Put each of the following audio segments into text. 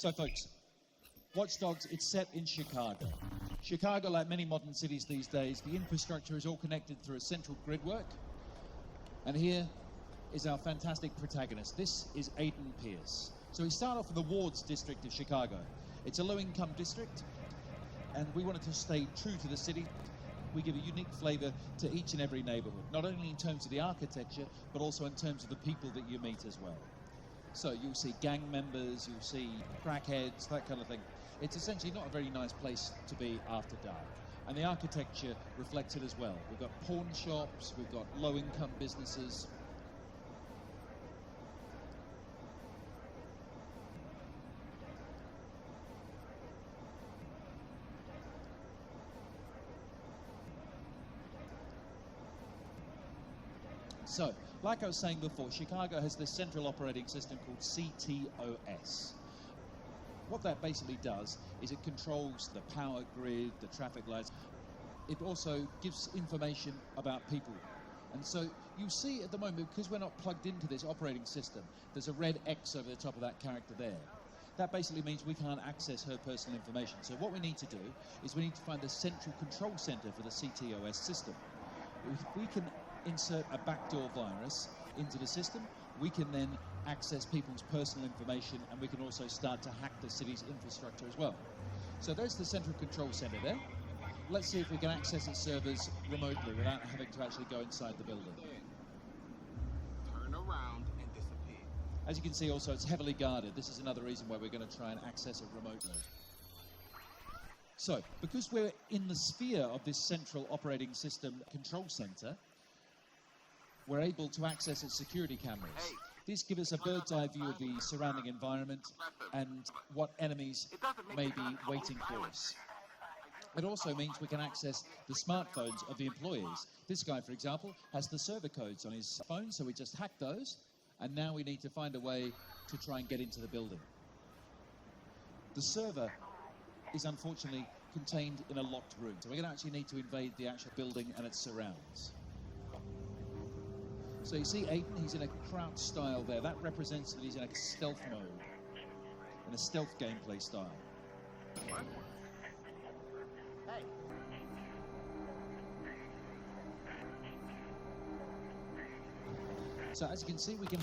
So folks, Watch Dogs, it's set in Chicago. Chicago, like many modern cities these days, the infrastructure is all connected through a central grid work. And here is our fantastic protagonist. This is Aiden Pierce. So we start off in the Wards district of Chicago. It's a low-income district, and we wanted to stay true to the city. We give a unique flavour to each and every neighbourhood, not only in terms of the architecture, but also in terms of the people that you meet as well. So you'll see gang members, you'll see crackheads, that kind of thing. It's essentially not a very nice place to be after dark. And the architecture reflects it as well. We've got pawn shops, we've got low-income businesses. So, like I was saying before, Chicago has this central operating system called CTOS. What that basically does is it controls the power grid, the traffic lights. It also gives information about people. And so you see at the moment, because we're not plugged into this operating system, there's a red X over the top of that character there. That basically means we can't access her personal information. So what we need to do is we need to find the central control center for the CTOS system. If we can insert a backdoor virus into the system, we can then access people's personal information, and we can also start to hack the city's infrastructure as well. So there's the central control center there. Let's see if we can access its servers remotely without having to actually go inside the building. Turn around and disappear. As you can see also, it's heavily guarded. This is another reason why we're going to try and access it remotely. So, because we're in the sphere of this central operating system control center, we're able to access its security cameras. These give us a bird's eye view of the surrounding environment and what enemies may be waiting for us. It also means we can access the smartphones of the employees. This guy, for example, has the server codes on his phone, so we just hack those, and now we need to find a way to try and get into the building. The server is unfortunately contained in a locked room, so we're going to actually need to invade the actual building and its surrounds. So you see Aiden, he's in a crouch style there. That represents that he's in a stealth mode, in a stealth gameplay style. What? Hey. So as you can see, we can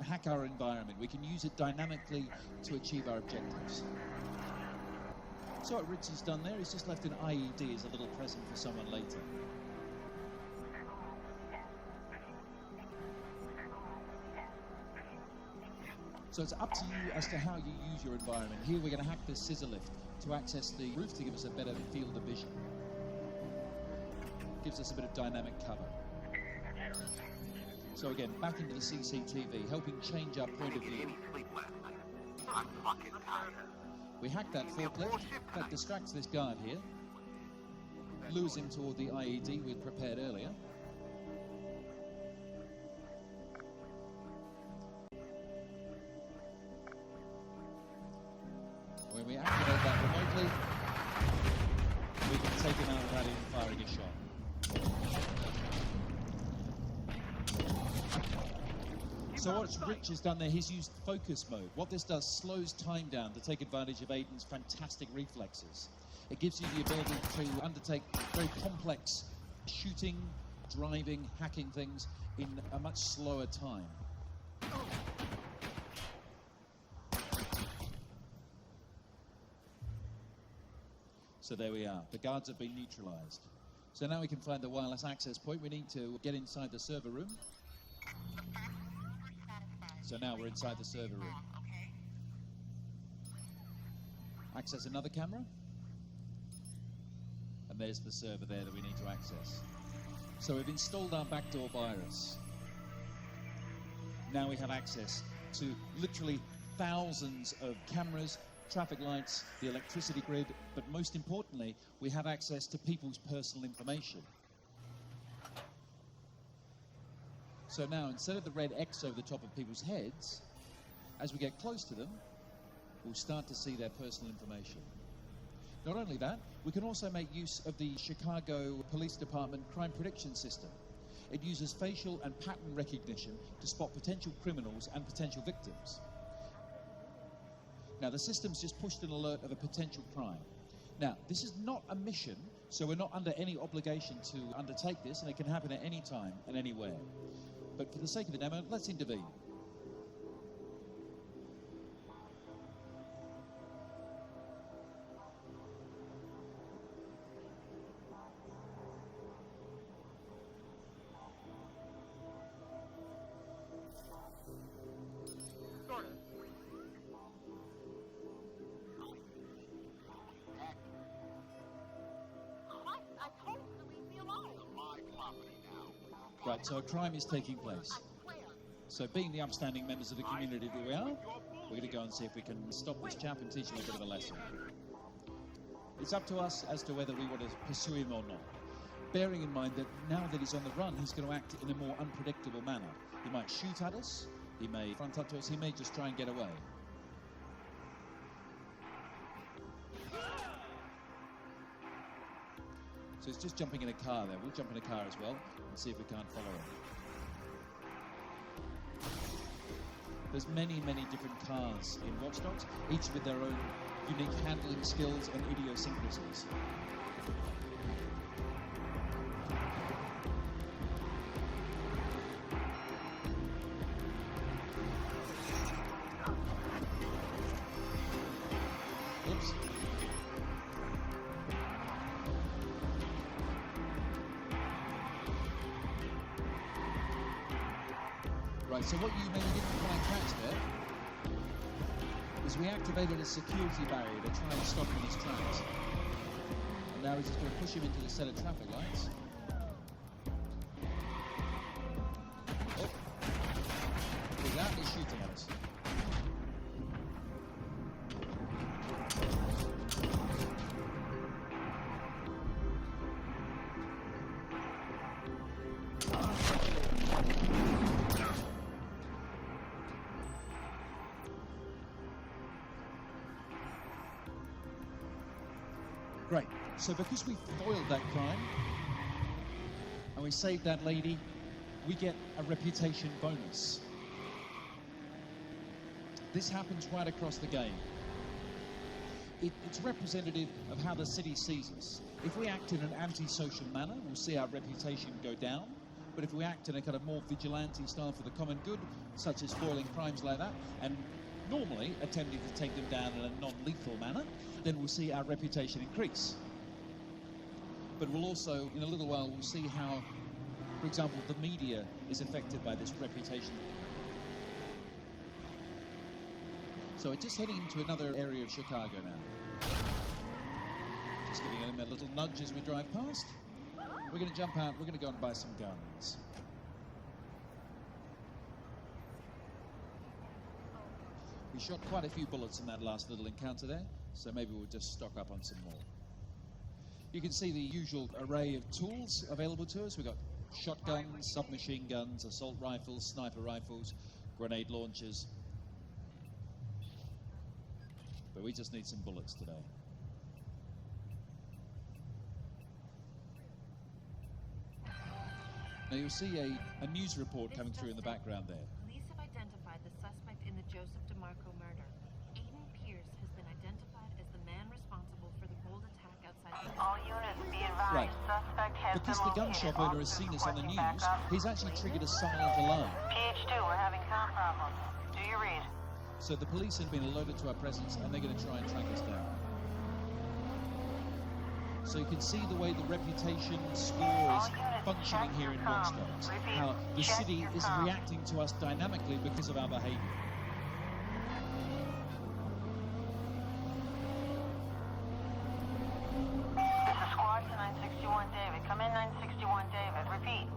hack our environment. We can use it dynamically to achieve our objectives. So what Rich has done there, he's just left an IED as a little present for someone later. So it's up to you as to how you use your environment. Here we're going to hack this scissor lift to access the roof to give us a better field of vision. Gives us a bit of dynamic cover. So again, back into the CCTV, helping change our point of view. I'm fucking tired. We hack that forklift, that distracts this guard here, lures him toward the IED we'd prepared earlier. When we activate that remotely, we can take him out without even firing a shot. So what Rich has done there, he's used focus mode. What this does, slows time down to take advantage of Aiden's fantastic reflexes. It gives you the ability to undertake very complex shooting, driving, hacking things in a much slower time. So there we are. The guards have been neutralized. So now we can find the wireless access point. We need to get inside the server room. So now we're inside the server room. Access another camera. And there's the server there that we need to access. So we've installed our backdoor virus. Now we have access to literally thousands of cameras, traffic lights, the electricity grid, but most importantly, we have access to people's personal information. So now, instead of the red X over the top of people's heads, as we get close to them, we'll start to see their personal information. Not only that, we can also make use of the Chicago Police Department crime prediction system. It uses facial and pattern recognition to spot potential criminals and potential victims. Now, the system's just pushed an alert of a potential crime. Now, this is not a mission, so we're not under any obligation to undertake this, and it can happen at any time and anywhere. But for the sake of the demo, let's intervene. Right, so a crime is taking place. So being the upstanding members of the community that we are, we're going to go and see if we can stop this chap and teach him a bit of a lesson. It's up to us as to whether we want to pursue him or not. Bearing in mind that now that he's on the run, he's going to act in a more unpredictable manner. He might shoot at us, he may front up to us, he may just try and get away. So it's just jumping in a car there. We'll jump in a car as well and see if we can't follow him. There's many, many different cars in Watch Dogs, each with their own unique handling skills and idiosyncrasies. Oops. Right, so what you maybe didn't quite catch there is we activated a security barrier to try and stop him in his tracks. And now he's just going to push him into the set of traffic lights. Oh. He's out, he's shooting at us. Great. So because we foiled that crime and we saved that lady, we get a reputation bonus. This happens right across the game. It's representative of how the city sees us. If we act in an antisocial manner, we'll see our reputation go down. But if we act in a kind of more vigilante style for the common good, such as foiling crimes like that, and normally attempting to take them down in a non-lethal manner, then we'll see our reputation increase. But we'll also, in a little while, we'll see how, for example, the media is affected by this reputation. So we're just heading into another area of Chicago now. Just giving him a little nudge as we drive past. We're going to jump out, we're going to go and buy some guns. We shot quite a few bullets in that last little encounter there, so maybe we'll just stock up on some more. You can see the usual array of tools available to us. We've got shotguns, submachine guns, assault rifles, sniper rifles, grenade launchers. But we just need some bullets today. Now you'll see a news report coming through in the background there. Police have identified the suspect in the Joseph DeMarco murder. Aiden Pierce has been identified as the man responsible for the bold attack outside the... All units be advised. Right. Suspect has Because been the gun located. shop owner has seen us on the news, he's actually triggered a silent alarm. PH2, we're having sound problems. Do you read? So the police have been alerted to our presence and they're going to try and track us down. So you can see the way the reputation score is functioning here in Watch Dogs. How the city is reacting to us dynamically because of our behavior. This is squad to 961 David. Come in 961 David. Repeat.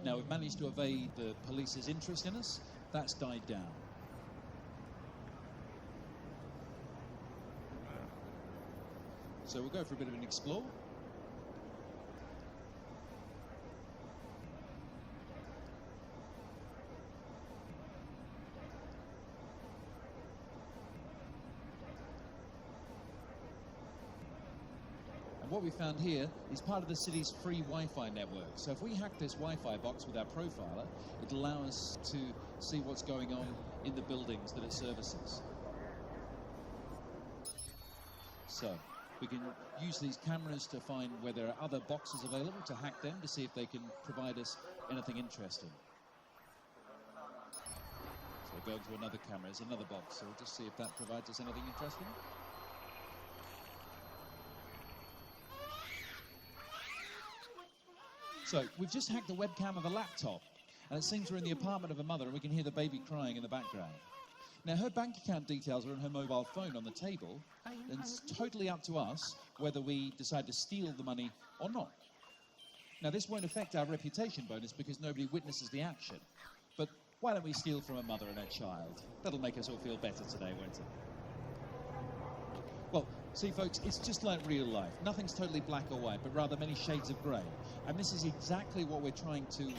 Now we've managed to evade the police's interest in us. That's died down. So we'll go for a bit of an explore. And what we found here is part of the city's free Wi-Fi network. So if we hack this Wi-Fi box with our profiler, it'll allow us to see what's going on in the buildings that it services. So we can use these cameras to find where there are other boxes available, to hack them, to see if they can provide us anything interesting. So we'll go to another camera. There's another box, so we'll just see if that provides us anything interesting. So we've just hacked the webcam of a laptop, and it seems we're in the apartment of a mother, and we can hear the baby crying in the background. Now, her bank account details are on her mobile phone on the table, and it's totally up to us whether we decide to steal the money or not. Now, this won't affect our reputation bonus because nobody witnesses the action. But why don't we steal from a mother and her child? That'll make us all feel better today, won't it? Well, see, folks, it's just like real life. Nothing's totally black or white, but rather many shades of grey. And this is exactly what we're trying to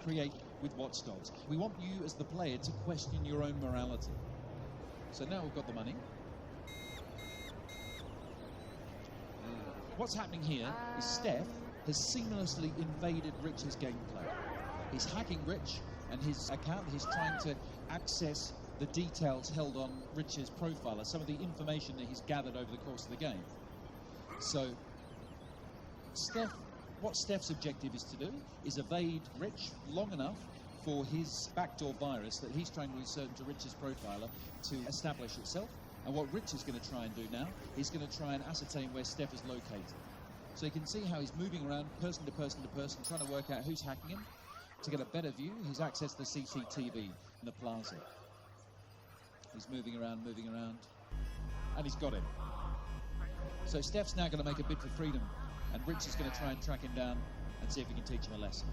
create with Watch Dogs. We want you as the player to question your own morality. So now we've got the money. What's happening here is Steph has seamlessly invaded Rich's gameplay. He's hacking Rich and his account. He's trying to access the details held on Rich's profiler, some of the information that he's gathered over the course of the game. So what Steph's objective is to do is evade Rich long enough for his backdoor virus that he's trying to insert into Rich's profiler to establish itself. And what Rich is going to try and do now, he's going to try and ascertain where Steph is located. So you can see how he's moving around person to person to person, trying to work out who's hacking him. To get a better view, he's accessed the CCTV in the plaza. He's moving around, and he's got him. So Steph's now going to make a bid for freedom, and Rich is going to try and track him down and see if he can teach him a lesson.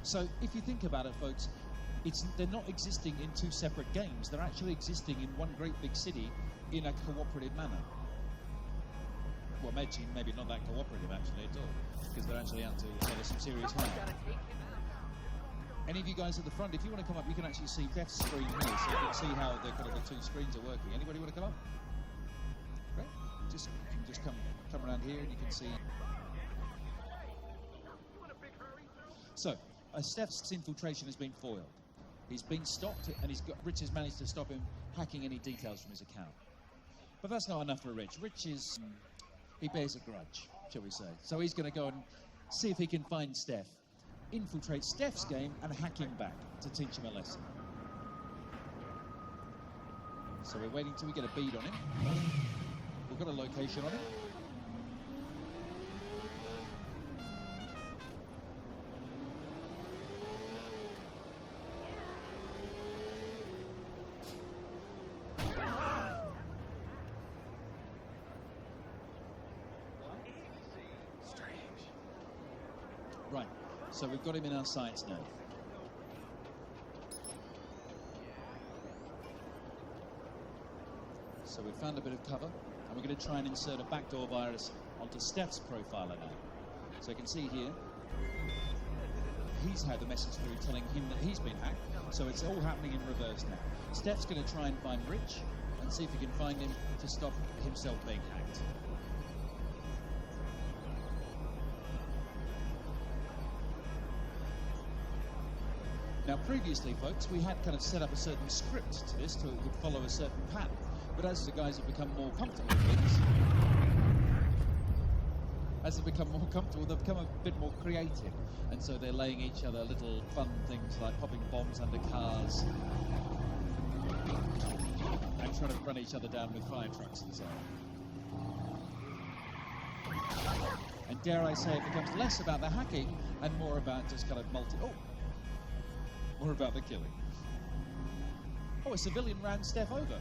So if you think about it, folks, they're not existing in two separate games. They're actually existing in one great big city in a cooperative manner. Well, maybe not that cooperative, actually, at all, because they're actually out to some serious harm. Any of you guys at the front, if you want to come up, you can actually see Steph's screen here, so you can see how the two screens are working. Anybody want to come up? Right? You can just come around here, and you can see. So, Steph's infiltration has been foiled. He's been stopped, and Rich has managed to stop him hacking any details from his account. But that's not enough for Rich. Rich he bears a grudge, shall we say. So he's going to go and see if he can find Steph, infiltrate Steph's game, and hack him back to teach him a lesson. So we're waiting till we get a bead on him. We've got a location on him. Right, so we've got him in our sights now. So we've found a bit of cover, and we're going to try and insert a backdoor virus onto Steph's profiler now. So you can see here, he's had the message through telling him that he's been hacked, so it's all happening in reverse now. Steph's going to try and find Rich and see if he can find him to stop himself being hacked. Now, previously, folks, we had kind of set up a certain script to this, to it would follow a certain pattern. But as the guys have become more comfortable with things, they've become a bit more creative. And so they're laying each other little fun things like popping bombs under cars and trying to run each other down with fire trucks and so on. And dare I say, it becomes less about the hacking and more about just kind of more about the killing. Oh, a civilian ran Steph over.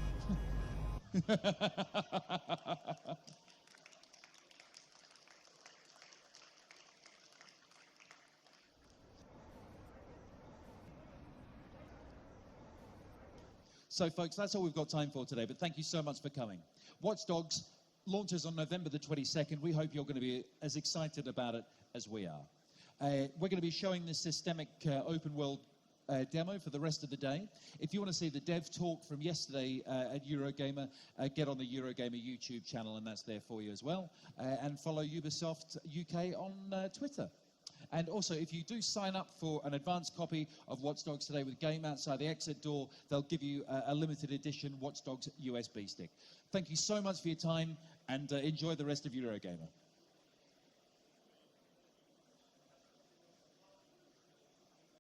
So, folks, that's all we've got time for today, but thank you so much for coming. Watch Dogs launches on November the 22nd. We hope you're going to be as excited about it as we are. We're going to be showing this systemic open world demo for the rest of the day. If you want to see the dev talk from yesterday at Eurogamer, get on the Eurogamer YouTube channel, and that's there for you as well. And follow Ubisoft UK on Twitter. And also, if you do sign up for an advanced copy of Watch Dogs today with Game outside the exit door, they'll give you a limited edition Watch Dogs USB stick. Thank you so much for your time, and enjoy the rest of Eurogamer.